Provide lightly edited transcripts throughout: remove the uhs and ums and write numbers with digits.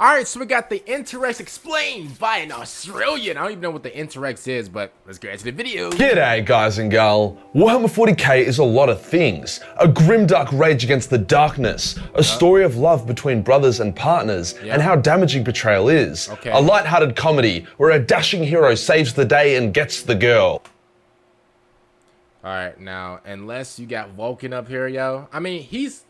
Alright, so we got the Interex explained by an Australian. I don't even know what the Interex is, but let's get into the video. G'day guys and gal. Warhammer 40k is a lot of things. A grimdark rage against the darkness, a story of love between brothers and partners, and how damaging betrayal is. A light-hearted comedy where a dashing hero saves the day and gets the girl. Alright, now, unless you got Vulcan up here, yo. I mean, he's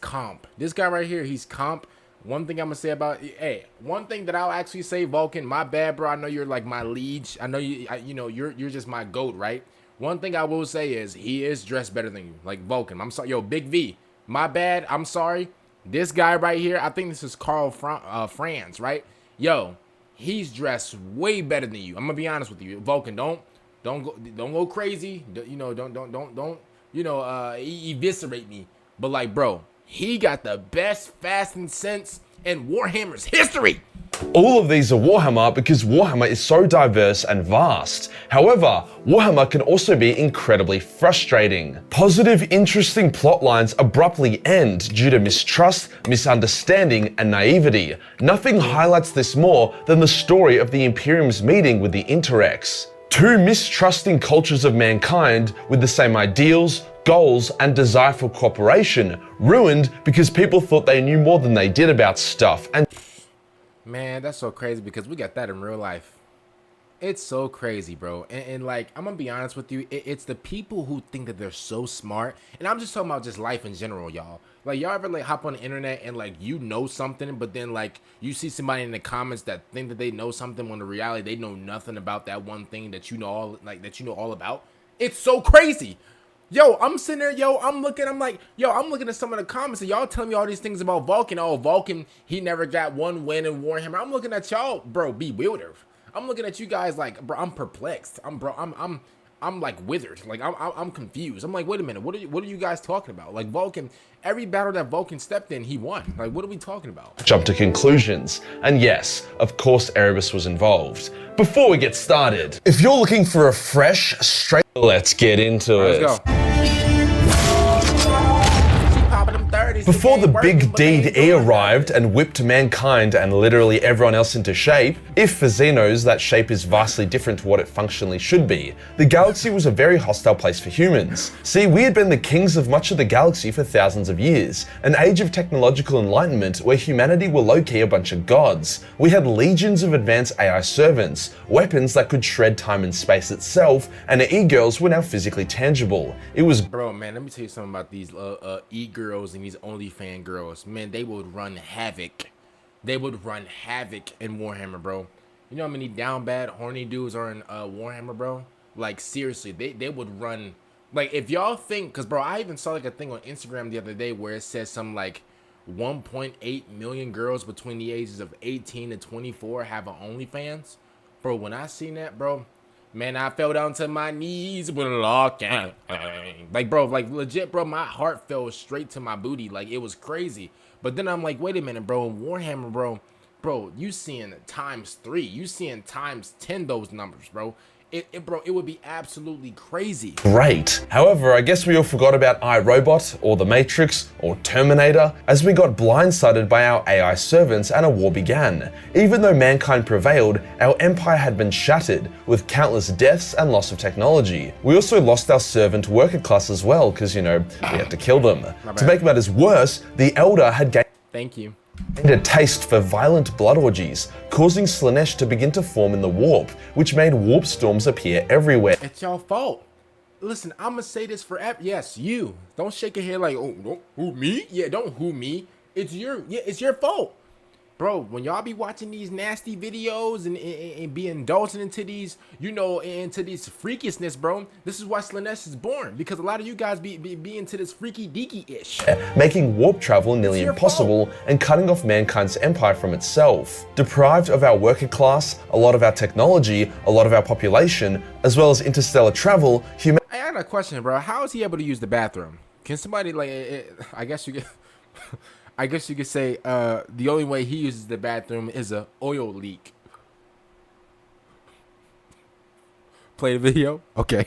comp. This guy right here, he's comp. One thing I'm gonna say about, hey, one thing that I'll actually say, Vulcan, my bad, bro. I know you're like my liege. I know you're just my goat, right? One thing I will say is he is dressed better than you, like Vulcan. I'm sorry, yo, Big V, my bad. I'm sorry. This guy right here, I think this is Carl Franz, right? Yo, he's dressed way better than you. I'm gonna be honest with you, Vulcan. Don't go crazy. Don't eviscerate me. But like, bro, he got the best fashion sense in Warhammer's history. All of these are Warhammer because Warhammer is so diverse and vast. However, Warhammer can also be incredibly frustrating. Positive, interesting plot lines abruptly end due to mistrust, misunderstanding, and naivety. Nothing highlights this more than the story of the Imperium's meeting with the Interex. Two mistrusting cultures of mankind with the same ideals, goals, and desire for cooperation, ruined because people thought they knew more than they did about stuff. And man, that's so crazy because we got that in real life. It's so crazy, bro. And like, I'm gonna be honest with you, it's the people who think that they're so smart, and I'm just talking about just life in general, y'all. Like, y'all ever like hop on the internet and like you know something, but then like you see somebody in the comments that think that they know something when in reality they know nothing about that one thing that you know all about. It's so crazy. Yo, I'm sitting there, I'm looking at some of the comments and y'all telling me all these things about Vulcan. Oh, Vulcan, he never got one win in Warhammer. I'm looking at y'all, bro, bewildered. I'm looking at you guys like, bro, I'm perplexed. I'm like withered. Like I'm confused. I'm like, wait a minute, what are you guys talking about? Like Vulcan, every battle that Vulcan stepped in, he won. Like, what are we talking about? jump to conclusions. And yes, of course Erebus was involved. Before we get started, if you're looking for a fresh, straight, let's get into it. Let's go. Before the big deed E arrived and whipped mankind and literally everyone else into shape, if for Xenos that shape is vastly different to what it functionally should be, the galaxy was a very hostile place for humans. See, we had been the kings of much of the galaxy for thousands of years, an age of technological enlightenment where humanity were low-key a bunch of gods. We had legions of advanced AI servants, weapons that could shred time and space itself, and e-girls were now physically tangible. It was— Bro, man, let me tell you something about these e-girls and these OnlyFans girls. Man, they would run havoc. They would run havoc in Warhammer, bro. You know how many down bad horny dudes are in Warhammer, bro? Like, seriously, they would run. Like, if y'all think, because bro, I even saw like a thing on Instagram the other day where it says something like 1.8 million girls between the ages of 18 and 24 have an OnlyFans. Bro, when I seen that, bro, man, I fell down to my knees with a lock. Like, bro, like legit, bro, my heart fell straight to my booty. Like, it was crazy. But then I'm like, wait a minute, bro, in Warhammer, bro, you seeing ×3. You seeing ×10 those numbers, bro. Bro, it would be absolutely crazy. Great. However, I guess we all forgot about iRobot, or The Matrix, or Terminator, as we got blindsided by our AI servants and a war began. Even though mankind prevailed, our empire had been shattered, with countless deaths and loss of technology. We also lost our servant worker class as well, because, you know, we had to kill them. To make matters worse, the Eldar had gained— Thank you. a taste for violent blood orgies, causing Slaanesh to begin to form in the warp, which made warp storms appear everywhere. It's your fault. Listen, I'm gonna say this forever. Yes, you. Don't shake your head like, oh, don't who me? Yeah, don't who me. It's your fault. Bro, when y'all be watching these nasty videos and be indulging into these, you know, into this freakishness, bro, this is why Slaanesh is born. Because a lot of you guys be into this freaky deaky-ish. Making warp travel nearly impossible and cutting off mankind's empire from itself. Deprived of our worker class, a lot of our technology, a lot of our population, as well as interstellar travel, humanity— I got a question, bro. How is he able to use the bathroom? Can somebody, like, I guess you get... I guess you could say the only way he uses the bathroom is a oil leak. Play the video? Okay.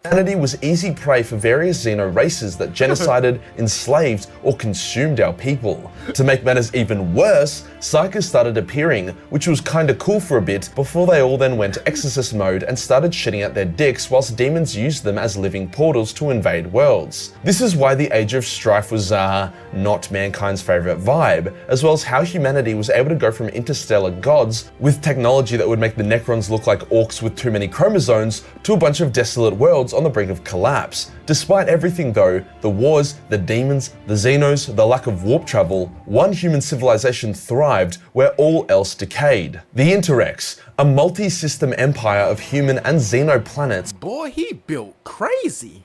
Humanity was easy prey for various Xeno races that genocided, enslaved, or consumed our people. To make matters even worse, Psykers started appearing, which was kinda cool for a bit, before they all then went exorcist mode and started shitting out their dicks whilst demons used them as living portals to invade worlds. This is why the Age of Strife was, not mankind's favourite vibe, as well as how humanity was able to go from interstellar gods with technology that would make the Necrons look like orcs with too many chromosomes to a bunch of desolate worlds on the brink of collapse. Despite everything though, the wars, the demons, the Xenos, the lack of warp travel, one human civilization thrived where all else decayed. The Interex, a multi-system empire of human and Xeno planets. Boy, he built crazy.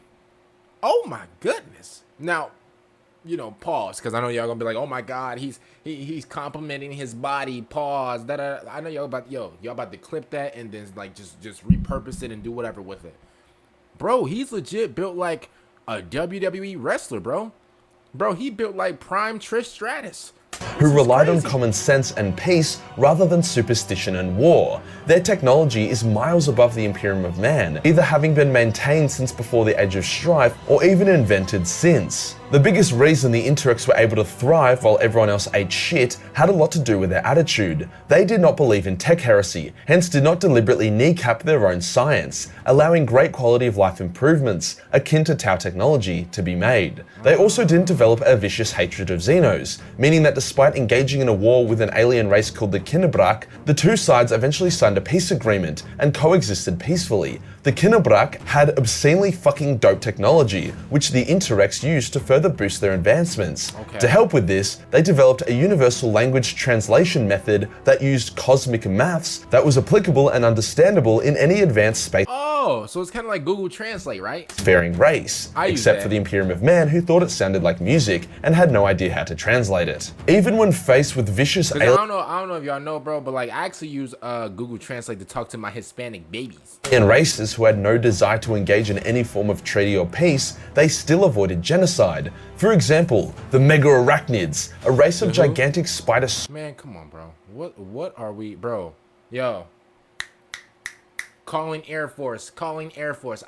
Oh my goodness. Now, you know, pause, because I know y'all gonna be like, oh my god, he's complimenting his body, pause, I know y'all about to clip that and then like just repurpose it and do whatever with it. Bro, he's legit built like a WWE wrestler, bro. Bro, he built like Prime Trish Stratus. Who relied on common sense and peace rather than superstition and war. Their technology is miles above the Imperium of Man, either having been maintained since before the Age of Strife or even invented since. The biggest reason the Interex were able to thrive while everyone else ate shit had a lot to do with their attitude. They did not believe in tech heresy, hence did not deliberately kneecap their own science, allowing great quality of life improvements, akin to Tau technology, to be made. They also didn't develop a vicious hatred of Xenos, meaning that despite engaging in a war with an alien race called the Kinebrak, the two sides eventually signed a peace agreement and coexisted peacefully. The Kinebrak had obscenely fucking dope technology, which the Interex used to further boost their advancements. To help with this, they developed a universal language translation method that used cosmic maths that was applicable and understandable in any advanced space. Oh, so it's kind of like Google Translate, right? Faring race, except for the Imperium of Man, who thought it sounded like music and had no idea how to translate it. Even when faced with vicious I don't know if y'all know, bro, but like I actually use Google Translate to talk to my Hispanic babies. In races who had no desire to engage in any form of treaty or peace, they still avoided genocide. For example, the Mega Arachnids, a race of gigantic spider. Man, come on, bro. What are we, bro? Yo. Calling Air Force.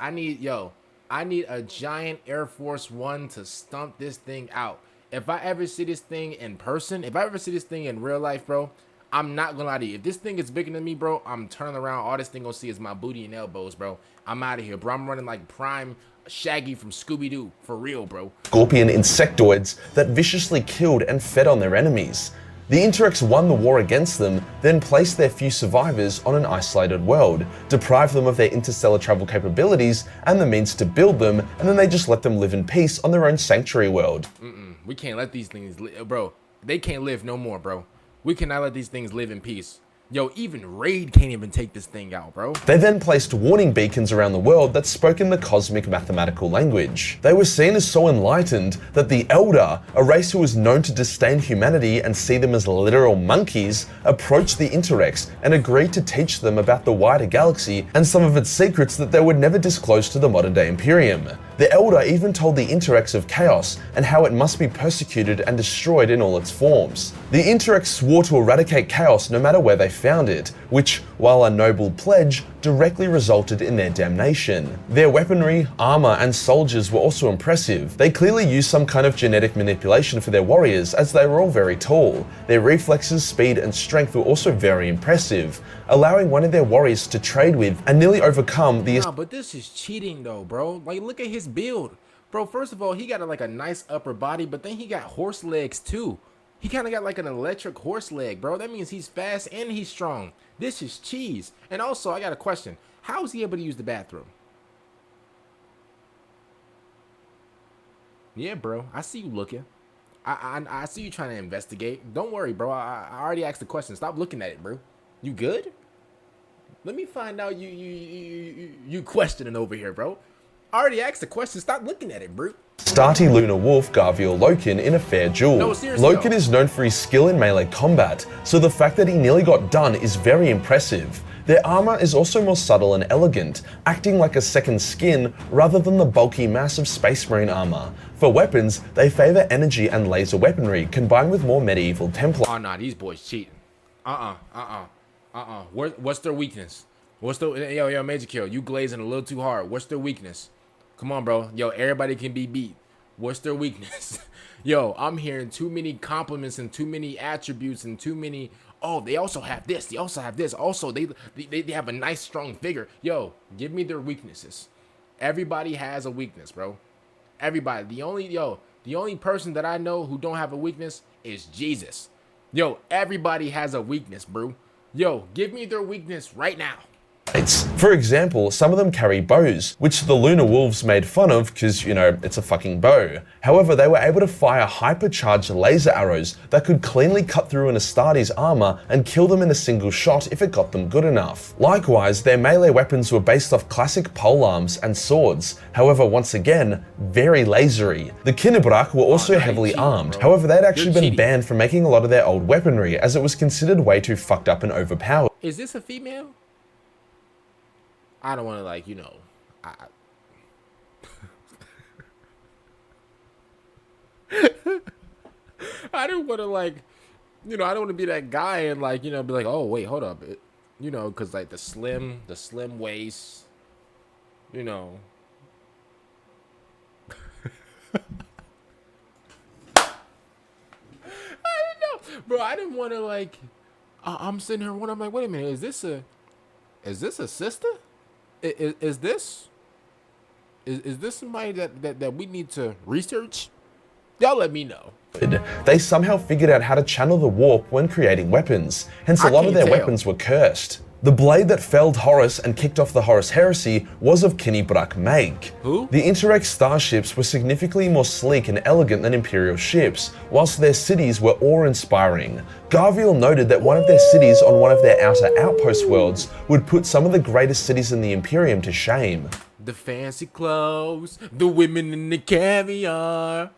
I need a giant Air Force One to stump this thing out. If I ever see this thing in person, if I ever see this thing in real life, bro, I'm not gonna lie to you. If this thing is bigger than me, bro, I'm turning around. All this thing gonna see is my booty and elbows, bro. I'm out of here, bro. I'm running like Prime Shaggy from Scooby-Doo. For real, bro. Scorpion insectoids that viciously killed and fed on their enemies. The Interex won the war against them, then placed their few survivors on an isolated world, deprived them of their interstellar travel capabilities and the means to build them, and then they just let them live in peace on their own sanctuary world. We can't let these things live, bro. They can't live no more, bro. We cannot let these things live in peace. Yo, even Raid can't even take this thing out, bro. They then placed warning beacons around the world that spoke in the cosmic mathematical language. They were seen as so enlightened that the Eldar, a race who was known to disdain humanity and see them as literal monkeys, approached the Interex and agreed to teach them about the wider galaxy and some of its secrets that they would never disclose to the modern-day Imperium. The Eldar even told the Interex of chaos and how it must be persecuted and destroyed in all its forms. The Interex swore to eradicate chaos no matter where they found it, which, while a noble pledge, directly resulted in their damnation. Their weaponry, armor, and soldiers were also impressive. They clearly used some kind of genetic manipulation for their warriors, as they were all very tall. Their reflexes, speed, and strength were also very impressive, allowing one of their warriors to trade with and nearly overcome the— Nah, but this is cheating though, bro. Like, look at his build. Bro, first of all, he got a nice upper body, but then he got horse legs too. He kind of got like an electric horse leg, bro. That means he's fast and he's strong. This is cheese. And also, I got a question. How is he able to use the bathroom? Yeah, bro. I see you looking. I see you trying to investigate. Don't worry, bro. I already asked the question. Stop looking at it, bro. You good? Let me find out you questioning over here, bro. I already asked the question. Stop looking at it, bro. Astarte Lunar Wolf Garviel Loken in a fair duel. No, seriously, Loken is known for his skill in melee combat, so the fact that he nearly got done is very impressive. Their armor is also more subtle and elegant, acting like a second skin rather than the bulky mass of Space Marine armor. For weapons, they favor energy and laser weaponry combined with more medieval Templar. Oh, nah, these boys cheating. What's their weakness? Yo, Majorkill, you glazing a little too hard. What's their weakness? Come on, bro. Yo, everybody can be beat. What's their weakness? Yo, I'm hearing too many compliments and too many attributes and too many. Oh, they also have this. They also have this. Also, they have a nice, strong figure. Yo, give me their weaknesses. Everybody has a weakness, bro. Everybody. The only person that I know who don't have a weakness is Jesus. Yo, everybody has a weakness, bro. Yo, give me their weakness right now. For example, some of them carry bows, which the Lunar Wolves made fun of because, you know, it's a fucking bow. However, they were able to fire hypercharged laser arrows that could cleanly cut through an Astartes armor and kill them in a single shot if it got them good enough. Likewise, their melee weapons were based off classic polearms and swords, however, once again, very lasery. The Kinnebrach were also heavily armed, however, they'd actually been banned from making a lot of their old weaponry as it was considered way too fucked up and overpowered. Is this a female? I don't want to, like, you know, I don't want to, like, you know, I don't want to be that guy and, like, you know, be like, oh, wait, hold up. You know, because, like, the slim waist, you know. I don't know. Bro, I didn't want to, like, I'm sitting here and I'm like, wait a minute, is this a sister? Is this somebody that we need to research? Y'all let me know. They somehow figured out how to channel the warp when creating weapons, hence a lot of their weapons were cursed. The blade that felled Horus and kicked off the Horus heresy was of Kinnebrach make. Who? The Interex starships were significantly more sleek and elegant than Imperial ships, whilst their cities were awe-inspiring. Garviel noted that one of their cities on one of their outer outpost worlds would put some of the greatest cities in the Imperium to shame. The fancy clothes, the women in the caviar.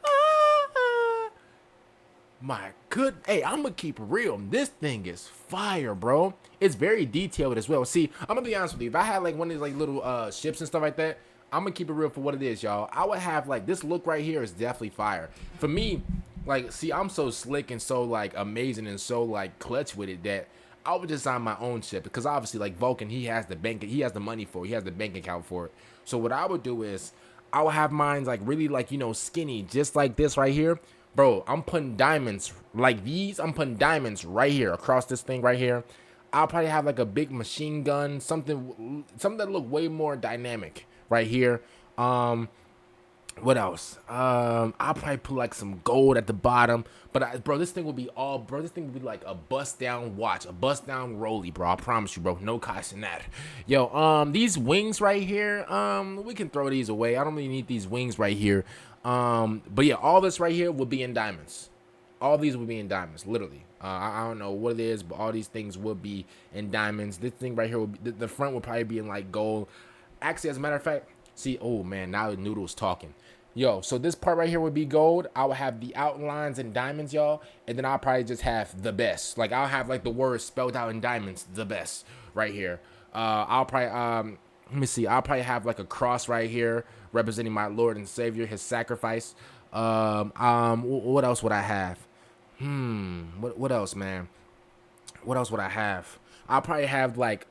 My good, hey, I'm gonna keep it real. This thing is fire, bro. It's very detailed as well. See, I'm gonna be honest with you. If I had like one of these like little ships and stuff like that, I'm gonna keep it real for what it is, y'all. I would have like this look right here is definitely fire. For me, like, see, I'm so slick and so like amazing and so like clutch with it that I would design my own ship, because obviously like Vulcan, he has the money for it, he has the bank account for it. So what I would do is I would have mine like really like, you know, skinny, just like this right here. Bro, I'm putting diamonds like these. I'm putting diamonds right here across this thing right here. I'll probably have like a big machine gun, something that look way more dynamic right here. What else? I'll probably put like some gold at the bottom. But bro, this thing will be like a bust down watch, a bust down rolly, bro. I promise you, bro. No cost in that. Yo, these wings right here, we can throw these away. I don't really need these wings right here. But yeah, all this right here will be in diamonds. All these will be in diamonds, literally. I don't know what it is, but all these things will be in diamonds. This thing right here will be, the front will probably be in like gold. Actually, as a matter of fact, see, oh man, now the Noodle's talking. Yo, so this part right here would be gold. I will have the outlines in diamonds, y'all, and then I'll probably just have the best. Like, I'll have like the words spelled out in diamonds, the best, right here. I'll probably let me see. I'll probably have like a cross right here representing my Lord and Savior, his sacrifice. What else would I have? What else, man? What else would I have? I'll probably have like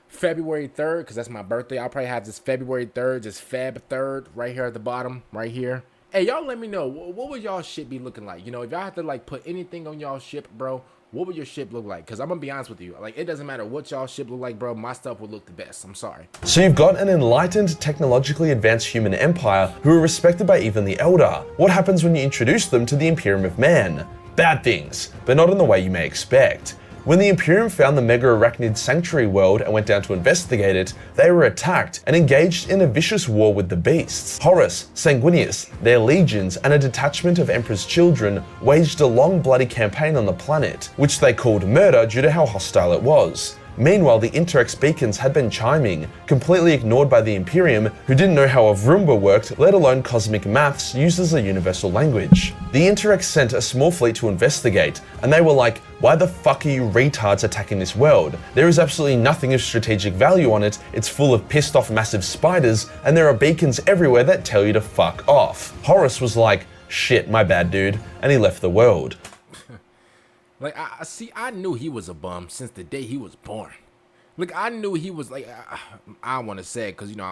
February 3rd, because that's my birthday. I'll probably have this February 3rd, just Feb 3rd, right here at the bottom, right here. Hey, y'all let me know, what would y'all ship be looking like? You know, if y'all have to like put anything on y'all ship, bro, what would your ship look like? Because I'm gonna be honest with you, like, it doesn't matter what y'all ship look like, bro, my stuff will look the best. I'm sorry. So you've got an enlightened, technologically advanced human empire who are respected by even the Eldar. What happens when you introduce them to the Imperium of Man? Bad things, but not in the way you may expect. When the Imperium found the mega-arachnid sanctuary world and went down to investigate it, they were attacked and engaged in a vicious war with the beasts. Horus, Sanguinius, their legions, and a detachment of Emperor's children waged a long bloody campaign on the planet, which they called murder due to how hostile it was. Meanwhile, the Interex beacons had been chiming, completely ignored by the Imperium, who didn't know how a Vroomba worked, let alone cosmic maths used as a universal language. The Interex sent a small fleet to investigate, and they were like, why the fuck are you retards attacking this world? There is absolutely nothing of strategic value on it, it's full of pissed off massive spiders, and there are beacons everywhere that tell you to fuck off. Horus was like, shit, my bad dude, and he left the world. Like, I knew he was a bum since the day he was born. Look, I knew he was like, I don't want to say it because, you know,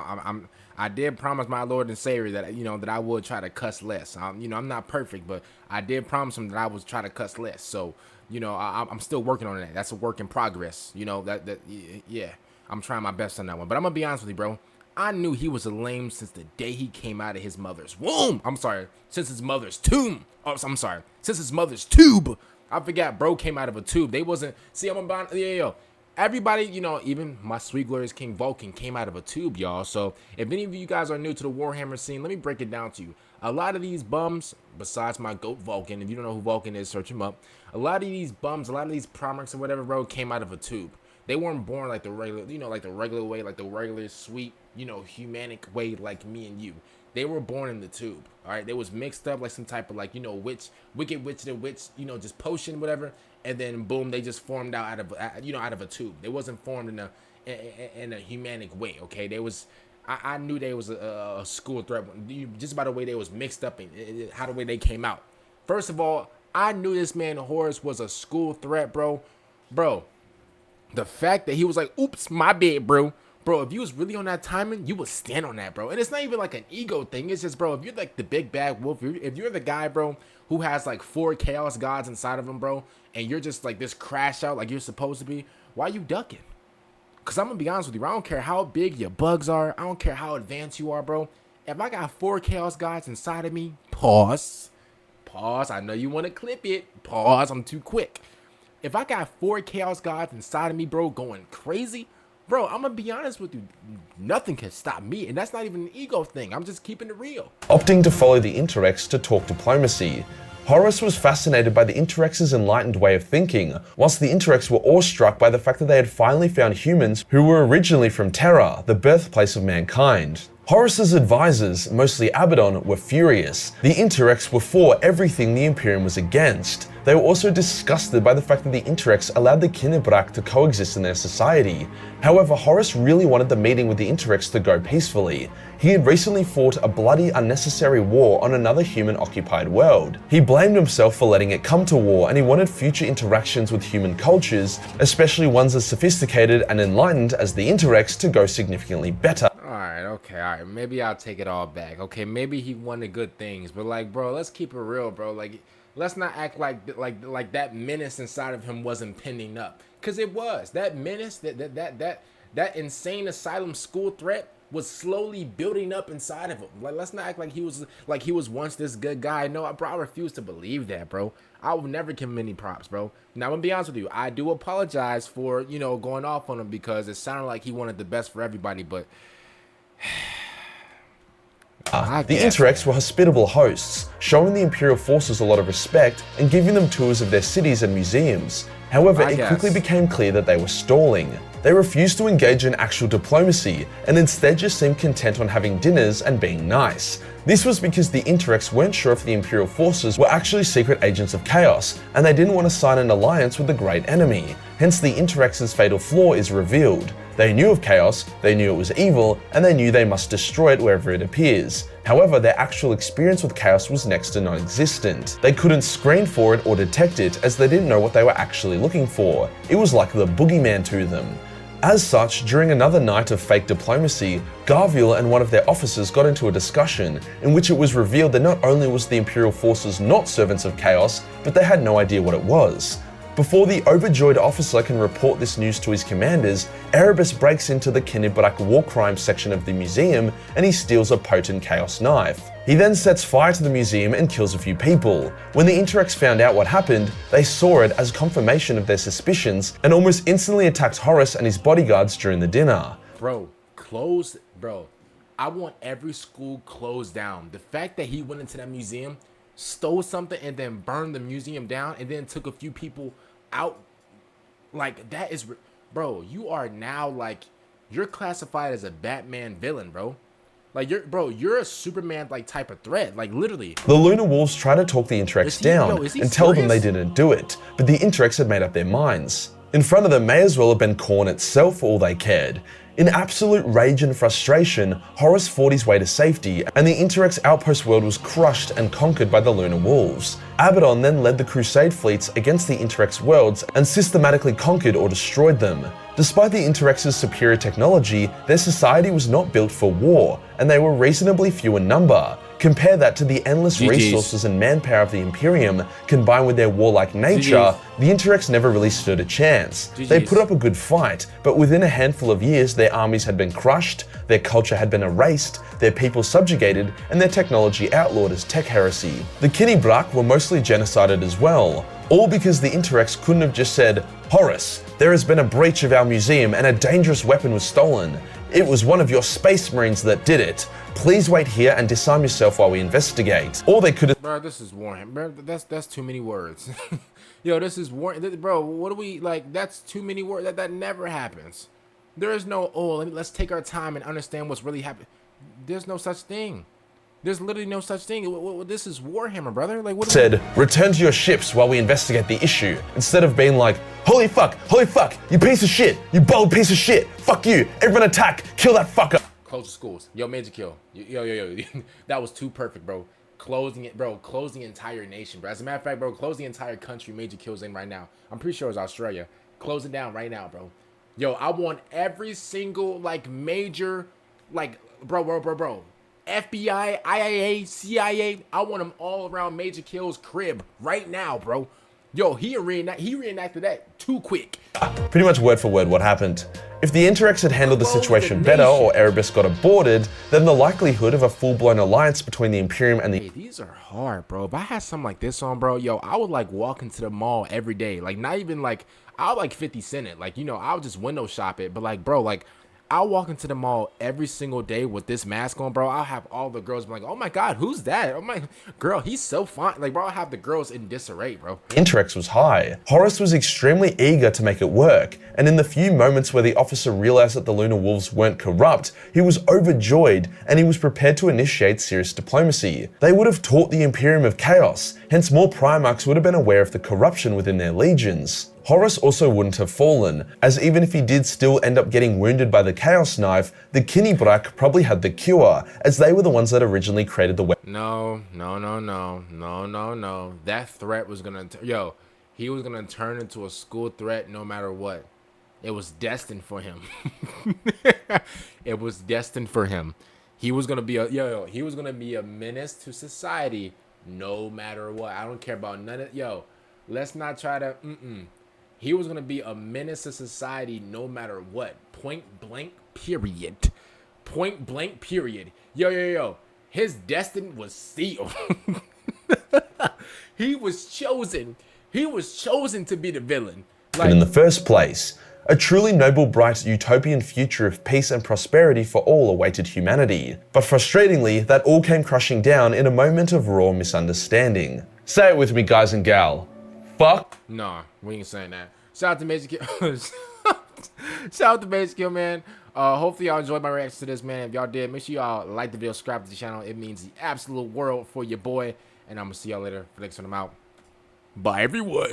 I did promise my Lord and Savior that, you know, that I would try to cuss less. You know, I'm not perfect, but I did promise him that I would try to cuss less. So, you know, I'm still working on that. That's a work in progress. You know, yeah, I'm trying my best on that one. But I'm going to be honest with you, bro. I knew he was a lame since the day he came out of his mother's womb. I'm sorry, since his mother's tomb. Oh, I'm sorry, since his mother's tube. I forgot, bro came out of a tube. They wasn't, see, I'm about, yo. Everybody, you know, even my sweet glorious King Vulcan came out of a tube, y'all. So if any of you guys are new to the Warhammer scene, let me break it down to you. A lot of these bums, besides my goat Vulcan, if you don't know who Vulcan is, search him up. A lot of these bums, a lot of these Primarchs or whatever, bro, came out of a tube. They weren't born like the regular, you know, like the regular way, like the regular sweet, you know, humanic way like me and you. They were born in the tube, all right? They was mixed up like some type of like, you know, wicked witch and witch, you know, just potion, whatever. And then boom, they just formed out of, you know, out of a tube. They wasn't formed in a humanic way, okay? They was, I knew they was a school threat just by the way they was mixed up and how the way they came out. First of all, I knew this man Horus was a school threat, bro. Bro, the fact that he was like, oops, my bad, bro. Bro, if you was really on that timing, you would stand on that, bro. And it's not even like an ego thing. It's just, bro, if you're like the big bad wolf, if you're the guy, bro, who has like 4 chaos gods inside of him, bro, and you're just like this crash out like you're supposed to be, why you ducking? Because I'm going to be honest with you, I don't care how big your bugs are. I don't care how advanced you are, bro. If I got 4 chaos gods inside of me, pause. I know you want to clip it. Pause. I'm too quick. If I got 4 chaos gods inside of me, bro, going crazy, bro, I'm going to be honest with you. Nothing can stop me. And that's not even an ego thing. I'm just keeping it real. Opting to follow the Interex to talk diplomacy, Horus was fascinated by the Interex's enlightened way of thinking, whilst the Interex were awestruck by the fact that they had finally found humans who were originally from Terra, the birthplace of mankind. Horus's advisors, mostly Abaddon, were furious. The Interex were for everything the Imperium was against. They were also disgusted by the fact that the Interex allowed the Kinebrak to coexist in their society. However, Horus really wanted the meeting with the Interex to go peacefully. He had recently fought a bloody, unnecessary war on another human-occupied world. He blamed himself for letting it come to war, and he wanted future interactions with human cultures, especially ones as sophisticated and enlightened as the Interex, to go significantly better. Alright, maybe I'll take it all back. Okay, maybe he wanted good things, but like, bro, let's keep it real, bro. Like, let's not act like that menace inside of him wasn't pending up, because it was. That menace, that insane asylum school threat was slowly building up inside of him. Like, let's not act like he was once this good guy. No, bro, I refuse to believe that, bro. I will never give him any props, bro. Now, I'm gonna be honest with you. I do apologize for, you know, going off on him because it sounded like he wanted the best for everybody, but the Interex were hospitable hosts, showing the Imperial forces a lot of respect and giving them tours of their cities and museums. However, it quickly became clear that they were stalling. They refused to engage in actual diplomacy and instead just seemed content on having dinners and being nice. This was because the Interex weren't sure if the Imperial forces were actually secret agents of chaos, and they didn't want to sign an alliance with the great enemy. Hence, the Interex's fatal flaw is revealed. They knew of chaos, they knew it was evil, and they knew they must destroy it wherever it appears. However, their actual experience with chaos was next to non-existent. They couldn't screen for it or detect it, as they didn't know what they were actually looking for. It was like the boogeyman to them. As such, during another night of fake diplomacy, Garviel and one of their officers got into a discussion in which it was revealed that not only was the Imperial forces not servants of chaos, but they had no idea what it was. Before the overjoyed officer can report this news to his commanders, Erebus breaks into the Kinebrak war crimes section of the museum and he steals a potent chaos knife. He then sets fire to the museum and kills a few people. When the Interex found out what happened, they saw it as confirmation of their suspicions and almost instantly attacked Horus and his bodyguards during the dinner. Bro, I want every school closed down. The fact that he went into that museum, stole something, and then burned the museum down, and then took a few people out, like, that is, bro, you are now, like, you're classified as a Batman villain, bro. Like, you're a Superman, like, type of threat, like, literally. The Lunar Wolves try to talk the Interex down and tell them they didn't do it, but the Interex had made up their minds. In front of them may as well have been Khorne itself for all they cared. In absolute rage and frustration, Horus fought his way to safety, and the Interex outpost world was crushed and conquered by the Lunar Wolves. Abaddon then led the Crusade fleets against the Interex worlds and systematically conquered or destroyed them. Despite the Interex's superior technology, their society was not built for war, and they were reasonably few in number. Compare that to the endless resources and manpower of the Imperium, combined with their warlike nature, the Interex never really stood a chance. They put up a good fight, but within a handful of years their armies had been crushed, their culture had been erased, their people subjugated, and their technology outlawed as tech heresy. The Primarchs were mostly genocided as well, all because the Interex couldn't have just said, "Horus, there has been a breach of our museum and a dangerous weapon was stolen. It was one of your space marines that did it. Please wait here and disarm yourself while we investigate." Or they could have— Bro, this is Warhammer. Bro, that's too many words. Yo, this is Warhammer. Bro, what do we, like, that's too many words. That never happens. There is no, oh, let's take our time and understand what's really happening. There's no such thing. There's literally no such thing. This is Warhammer, brother. Like, what said, "Return to your ships while we investigate the issue," instead of being like, holy fuck, you piece of shit, you bold piece of shit, fuck you, everyone attack, kill that fucker." Close the schools. Yo, Majorkill. Yo. That was too perfect, bro. Closing it, bro. Close the entire nation, bro. As a matter of fact, bro, close the entire country Majorkill's in right now. I'm pretty sure it's Australia. Close it down right now, bro. Yo, I want every single, like, major, like, bro. FBI, IAA, CIA, I want them all around Majorkill's crib right now, bro. Yo, he reenacted that too quick. Pretty much word for word what happened. If the Interex had handled the situation better or Erebus got aborted, then the likelihood of a full-blown alliance between the Imperium and the— Hey, these are hard, bro. If I had something like this on, bro, yo, I would, like, walk into the mall every day. Like, not even, like, I'll, like, 50 cent it. Like, you know, I'll just window shop it. But, like, bro, like, I'll walk into the mall every single day with this mask on, bro. I'll have all the girls be like, "Oh my God, who's that? Oh my girl, he's so fine." Like, bro, I'll have the girls in disarray, bro. Interex was high. Horus was extremely eager to make it work, and in the few moments where the officer realized that the Lunar Wolves weren't corrupt, he was overjoyed and he was prepared to initiate serious diplomacy. They would have taught the Imperium of chaos, hence more Primarchs would have been aware of the corruption within their legions. Horus also wouldn't have fallen, as even if he did still end up getting wounded by the Chaos Knife, the Primarchs probably had the cure, as they were the ones that originally created the weapon. No. That threat was gonna, he was gonna turn into a school threat no matter what. It was destined for him. It was destined for him. He was gonna be he was gonna be a menace to society no matter what. I don't care about none of, let's not try to, He was going to be a menace to society no matter what. Point blank, period. Point blank, period. Yo. His destiny was sealed. He was chosen. He was chosen to be the villain. Like, in the first place, a truly noble, bright, utopian future of peace and prosperity for all awaited humanity. But frustratingly, that all came crushing down in a moment of raw misunderstanding. Say it with me, guys and gal. Fuck. Nah, we ain't saying that. Shout out to Majorkill. Shout out to Majorkill, man. Hopefully y'all enjoyed my reaction to this, man. If y'all did, make sure y'all like the video, subscribe to the channel. It means the absolute world for your boy. And I'm gonna see y'all later for the next one. I'm out. Bye, everyone.